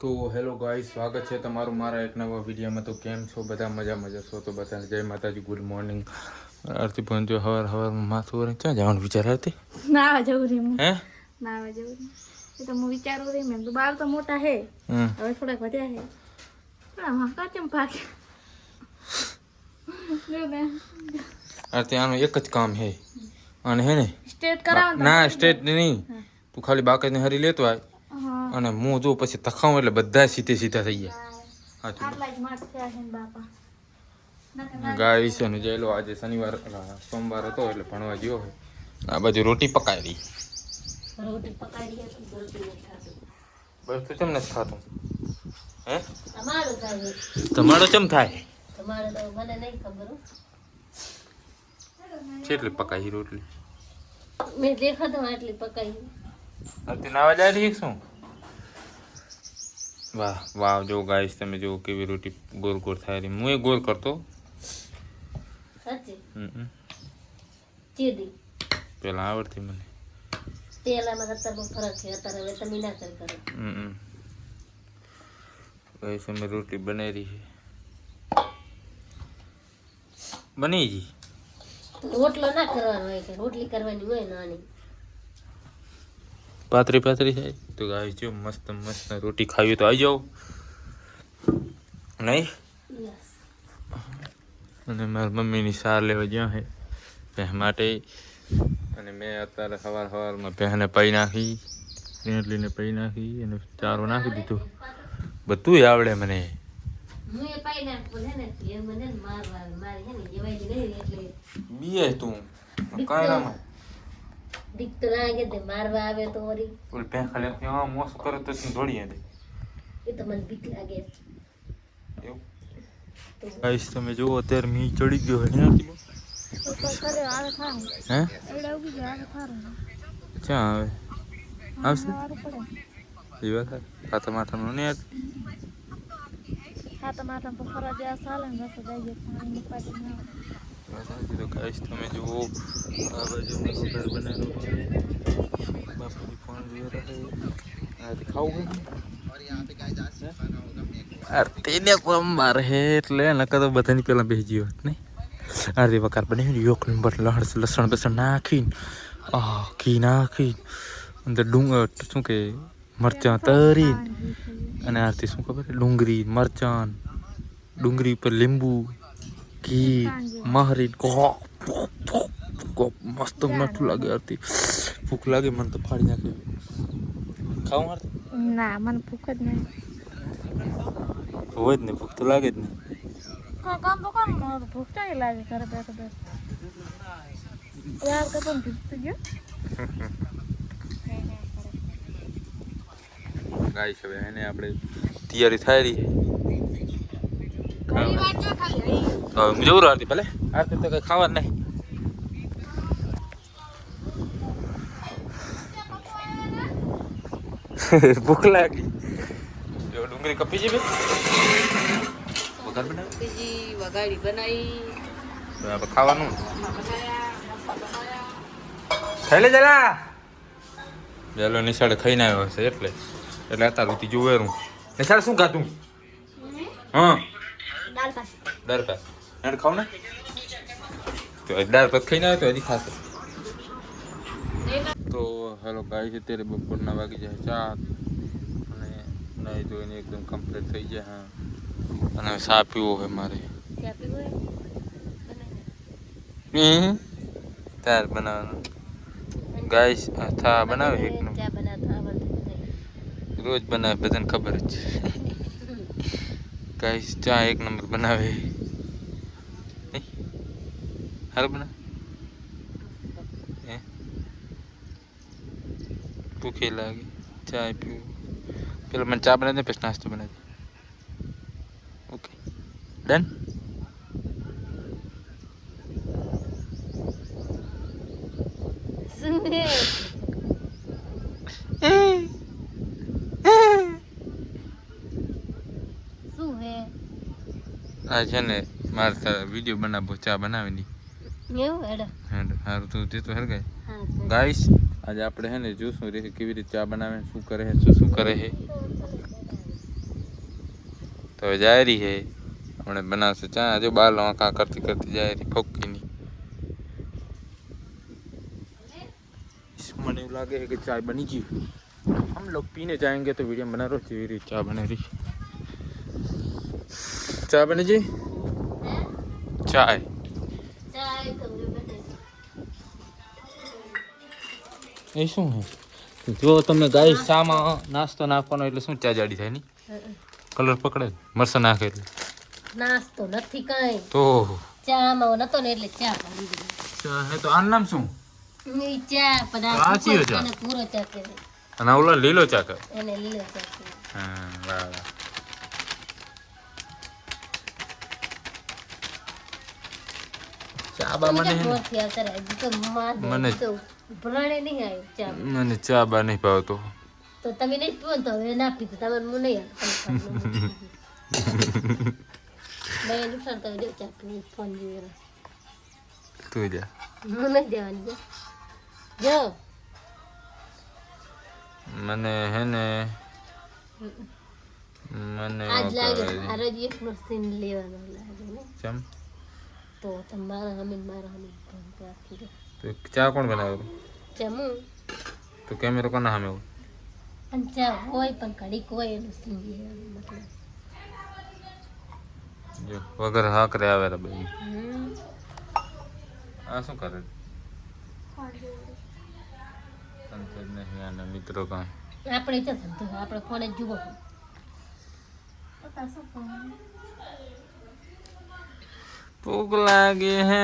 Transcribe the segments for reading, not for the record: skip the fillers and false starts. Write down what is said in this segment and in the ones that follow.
તો hello guys, સ્વાગત છે તમારું મારા એક નવા વિડીયોમાં. તો કેમ છો બધા? મજા છો તો બધાને જય માતાજી, ગુડ મોર્નિંગ. આરતી પહોંચ્યો હવારમાં માથું વળે ક્યાં જવાનું વિચાર હતી? ના જવું રે હે ના જવું એ તો હું વિચારું રે મેં તો બાર તો મોટા હે હવે થોડાક વધ્યા હે પણ આમાં કાચમ પાક આરતી આનું એક જ કામ હે અને હે ને સ્ટેટ કરાવવાનું ના સ્ટેટ નહીં, તું ખાલી બાકસને હરી લેતો આય અને હું જો પછી તખાવું એટલે બધા સીધા થઈ ગયા. આટલા જ માસ થયા છે ને બાપા ગાઈસ અને જયલો આજે શનિવાર સોમવાર હતો એટલે ભણવા ગયો હોય. આ બાજુ રોટી પકાવી બસ તું કેમ નથી ખાતું? હે તમારો કેમ થાય? તમારે તો મને નહીં ખબર કેટલી પકાવી રોટલી? મેં દેખા તો આટલી પકાઈ આરતી નાવા જાય રહી શું? વાહ વાહ, જો ગાઈસ તમે જો કેવી રોટી ગોલ ગોલ થાય રહી. હું એ ગોલ કરતો સાચી ચીદી પેલા આવડતી મને. તેલામાં અત્યારે ફરક છે. અત્યારે હવે તમે ના કરી કરો. ગાઈસ અમે રોટલી બનાવી રહી છે. બની ગઈ. રોટલો ના કરવાનો હોય કે રોટલી કરવાની હોય નાની પાતરી થાય તો ગાઈસ જો મસ્ત મસ્ત રોટી ખાવી તો આવી જાઓ નહીં. અને મારી મમ્મીની સાર લેવા જ્યાં છે ભેહ માટે. અને મેં અત્યારે સવારમાં ભેહને પાઈ નાખી, રેટલીને પાઈ નાખી અને ચારો નાખી દીધો. બધું આવડે મને. બીએ તું કાંઈ ના માં દીક તો લાગે તે મારવા આવે તો વળી ઓલ ભેહ ખાલી આમ મોસ કરે તો તું દોડી દે. એ તો મને બીક લાગે. એવું ગાઈસ તમે જુઓ અત્યારે મી ચડી ગયો હે ને હે ક્યાં આવે આવશે એ વાત ખાતા માથાનું નહીં યાર. ખાતા માથા પર ફરવા જ્યાં ચાલે ને રસ્તો જઈએ પાણી પાડી તો ગાઈસ તમે જુઓ આ બાજુ ઘર બનાવેલું છે. બાપુજી ફોન જોઈ રહ્યા છે. ખાવું તેને કોમ મારે હે એટલે નકર તો બધાની પેલા બેસી ગયો નહીં. આરતી વકાર બનાવી યોક નંબર લસણ બસણ નાખીને ઘી નાખીને અંદર શું કે મરચાં તરીને અને આરતી શું ખબર ડુંગળી મરચાં ડુંગળી ઉપર લીંબુ ઘી મહરી મસ્ત મીઠું લાગે. આરતી ભૂખ લાગે મને તો ફાડી નાખે. ખાવું આરતી? ના મને ભૂખ જ નહીં હોય જ ને ભૂખ તો લાગે જ ને. કામ તો કામ ભૂખ નહીં લાગે ઘરે બેઠો યાર કે પણ ભૂખ તો ગયો ગાઈસ હવે એને આપણે તૈયારી થાય રહી જવું આરતી ભલે આરતી તો કઈ ખાવા નહીં. ભૂખ લાગી જો ડુંગળી કપી છે વઘાર બનાવી વઘારી બનાવી આપણે ખાવાનું ખાઈ લે જલા ચાલો. નિશાળે ખાઈને આવ્યો હશે એટલે અત્યાર સુધી જોવેરું. નિશાળ શું ખાતું? હા દાળ ભાત એને ખાવ ને તો દાળ ભાત ખાઈને આવ્યો તો હજી ખાશે. તો હેલો ગાઈસ અત્યારે બપોરના વાગી જાય 4 અને નહીં જોઈને એકદમ કમ્પ્લીટ થઈ જાય. હા અને ચા પીવો હોય મારે. તાર બનાવવાનું ગાઈસ થા બનાવે એક રોજ બનાવે બધાને ખબર જ છે. ગાઈસ ચા એક નંબર બનાવે. હાલ બનાવે ભૂખી લાગે ચા પીવું. પેલા મને ચા બનાવી દે પછી નાસ્તો બનાવી દે. Okay done. આ છે ને મારે વિડીયો બનાવો ચા બનાવીની સારું તું તે તો હરગાય. ગાઈસ આજે આપણે હે ને જોશું રે કેવી રીતે ચા બનાવે, શું કરે છે, શું કરે છે. તો જાય રહી હે હમણાં બનાવશે ચા જો બાલ આંખા કરતી કરતી જાય રહી ફોકી ની મને लगे है कि चाय बनी जी हम लोग पीने जाएंगे तो वीडियो बना रहा रही चाय बना रही चाय बने जी चाय એ શું હે જો તમે ગાય શામાં નાસ્તો નાખવાનો એટલે શું ચા જાડી થાય ની કલર પકડે મરસા નાખે એટલે નાસ્તો નથી કાંઈ તો ચામાં નતો ને એટલે ચા પડી ગઈ ચા હે તો આનું નામ શું ઈ ચા આ ચીયો ચા? અને પૂરો ચા કહેવાય અને ઓલા લીલો ચા કર એને લીલો ચા કહેવાય હા વાહ વાહ ચા બા મને હે ને મોરથી આવતા રહે હજી તો મને- મને તો ભરાણે નહીં આવ્યો ચા મને ચા બા નહીં ભાવતો તો તમે નહીં પીવો ને તો હવે ના પીધું તમારે હું નહીં મેં નુકસાન કરી દઉં ચા પીવું ફોન જોઈ તું જા હું નહીં દેવાની જો મને હે ને મને આજ લાગે મારે જ એકનો સીન લેવાનો લાગે ને ચમ તો તમારા હમીન મારા હમીન ફોન રાખી દો તો ચા કોણ બનાવે જમું તો કેમેરો કોના સામે હોય પણ ચા હોય પણ ઘડીક હોય એનું સીન લેવાનું મતલબ જો વગર હાક રે આવે રે ભાઈ હમ આ શું કરે સંસદ નહીં આના મિત્રો કાં આપણે તો ધંધો આપણે ફોન જ જુઓ ભૂખ લાગે હે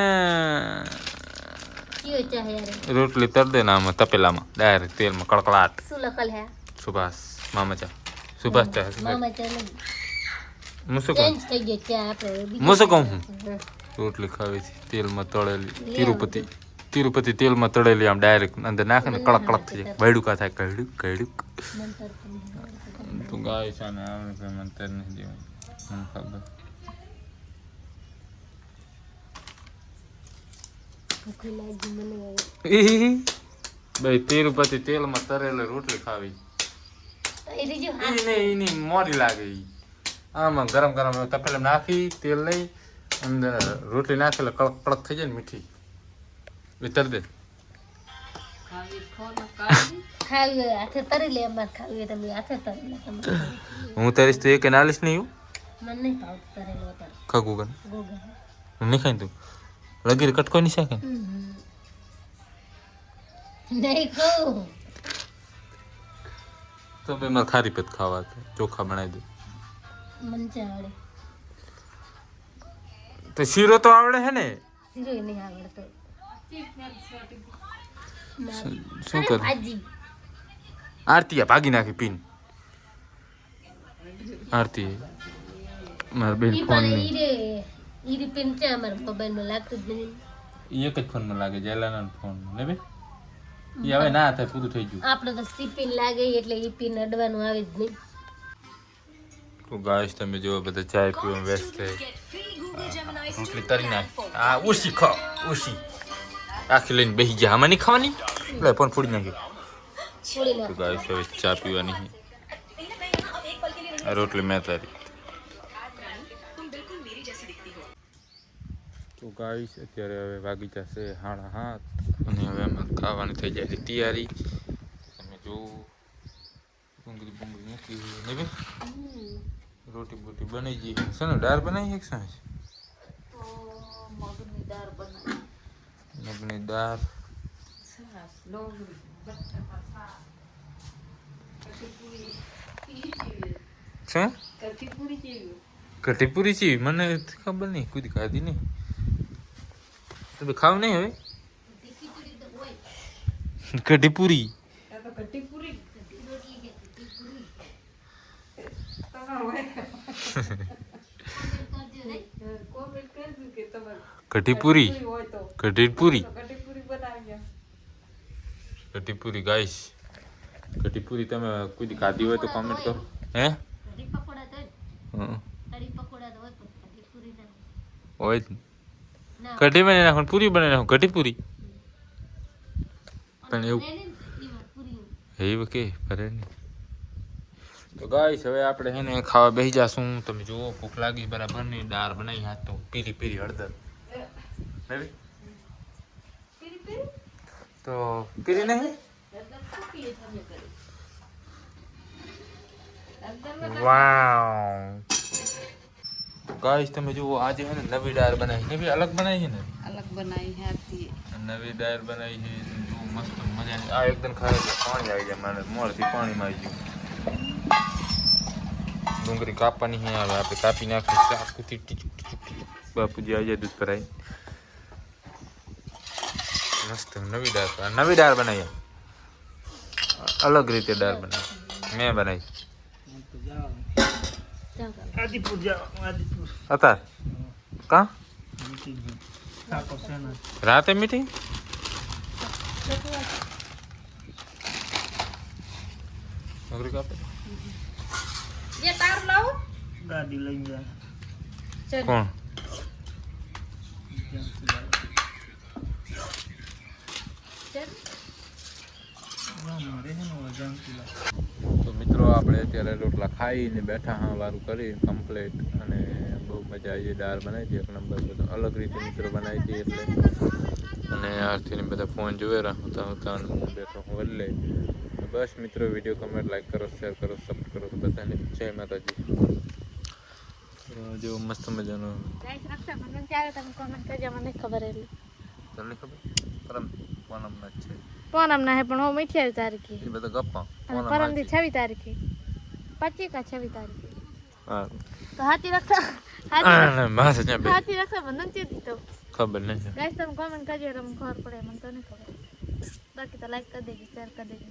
કયો ચા હે યાર રોટલી તર દે ને આમાં તપેલામાં ડાયરેક્ટ તેલમાં કડકડાટ શું લખલ હે સુભાષ મામા ચા સુભાષ ચા મામા ચા નહીં હું શું કહું ચેન્જ થઈ ગયો ચા આપણે હું શું કહું હું હમ. રોટલી ખાવી છે તેલમાં તળેલી તિરુપતિ તેલમાં તળેલી આમ ડાયરેક્ટ અંદર નાખે ને કડક કડક થઈ જાય વૈડુકા થાય કડક કડક મંતર પણ તું ગાય છે ને આવડે કોઈ મંતર નહીં દેવાનું મને ખબર ભૂખ લાગી મને હવે ભાઈ તિરુપતિ તેલમાં તળેલી રોટલી ખાવી એ રીજો હા એની મોરી લાગે ઈ આમાં ગરમ ગરમ તપેલામાં નાખી તેલ લઈ અંદર રોટલી નાખી એટલે કડક કડક થઈ જાય ને મીઠી વિતર દે ખાવી હોય હાથે તરી લે અમારે ખાવી હોય તમે હાથે તરી લે તમારે હું તારીશ તો એક નાલીશ નહીં હું મને નહીં ભાવતું તરેલો અત્યારે ખગું ગન ગોગા હું નહીં ખાઈ તું લગીર કટકો નહીં શાકે નહીં કહું તો ભાઈ મારે ખારી પત ખાવા તો ચોખા બનાવી દે મન ચાવડે તો શીરો તો આવડે હે ને શીરો નહીં આવડતો શું કર ભાજી આરતી ભાગી નાખી પીન આરતી મારા બેન ઈ ફોન પણ નહીં ઈરે પેન છે અમારા મોબાઈલમાં લાગતું જ નહીં એક જ ફોનમાં લાગે જેલાના ફોન ને બે એ હવે ના થાય પૂરું થઈ ગયું આપણે તો સીપીન લાગે એટલે ઈ પીન અડવાનું આવે જ નહીં તો ગાઈસ તમે જો બધા ચાય પીવા વ્યસ્ત થઈ રોટલી તરી નાખી આ ઉસી ખાઓ ઉસી આખી લઈને બેસી ગયા આમાં નહીં ખાવાની લે ફોન ફોડી નાખ્યું છોડી તો નાખ ગાઈસ હવે ચા પીવાની છે આ રોટલી મેં તારી તો ગાઈસ અત્યારે હવે વાગી જશે 7:30 અને હવે અમે ખાવાની થઈ જાય છે તૈયારી તમે જો ડુંગળી મૂકી ને બે રોટી બોટી બની ગઈ છે ને દાળ બનાવી એક સાંજ મગની દાળ બનાવી મગની દાળ શું કઢી છે મને ખબર નહીં કોઈ ખાધી નહીં તમે ખાવ નહીં હવે કઢી પૂરી કઢી પૂરી કઢી પૂરી કઢી પૂરી ગાઈસ કઢી પૂરી તમે કોઈ ખાધી હોય તો કોમેન્ટ કરો હે કઢી પકોડા તો હં. કઢી પકોડા તો હોય પણ કઢી પૂરી ના હોય જ. ના કઢી બનાવી નાખો પૂરી બનાવી નાખો કઢી પૂરી પણ એવું એને એમાં પૂરી એવું કે ભરે નહીં તો ગાઈસ હવે આપણે હે ને ખાવા બેસી જાશું. તમે જુઓ ભૂખ લાગી બરાબર ની દાળ બનાવી હાથ તો પીરી પીરી હળદર નવી તો પીરી નહીં વાવ ગાઈસ તમે જુઓ આજે હે ને નવી દાળ બનાવી નવી અલગ બનાવી છે ને अलग बनाई है आती નવી દાળ બનાવી છે જો મસ્ત મજાની આ એકદમ ખાય એટલે પાણી આવી જાય મને મોરથી પાણીમાં આવી ગયું ડુંગળી કાપવાની છે હવે આપણે કાપી નાખી ચાકુથી બાપુજી આવી જાય દૂધ ભરાઈ મસ્ત નવી દાળ બનાવી અલગ રીતે દાળ બનાવી મેં બનાવી અત્યારે કા રાતે મીટિંગ નોકરી કાપે ये तार लाओ गाड़ी लग गया चल કોણ चल हमारे हैं ना वजन किला તો મિત્રો આપણે અત્યારે રોટલા ખાઈને બેઠા હા વારું કરી કમ્પ્લીટ અને બહુ મજા આવી દાળ બનાવી હતી એક નંબર બધું અલગ રીતે મિત્રો બનાવી હતી એટલે અને આરથી બધા ફોન જોવે હતા હું બેઠો હું એટલે બસ મિત્રો વિડીયો કમેન્ટ લાઈક કરો શેર કરો સપોર્ટ કરો તો બધાને જય માતાજી જેવો મસ્ત મજાનો गाइस रक्षाबंधन ત્યારે તમે કોમેન્ટ કરજો મને ખબર એટલે તમને ખબર પરમ પૂનમના જ છે પૂનમ ના હે પણ હો 28 તારીખે એ બધા ગપ્પા પરમ દી 26 તારીખે 25 का 26 तारीख હા तो हाथी रक्षा हाथी रक्षाबंधन से दी तो ખબર નહીં गाइस तुम कमेंट करજો એટલે મને ખબર પડે મને તો નહીં ખબર बाकी तो लाइक कर देगी शेयर कर देगी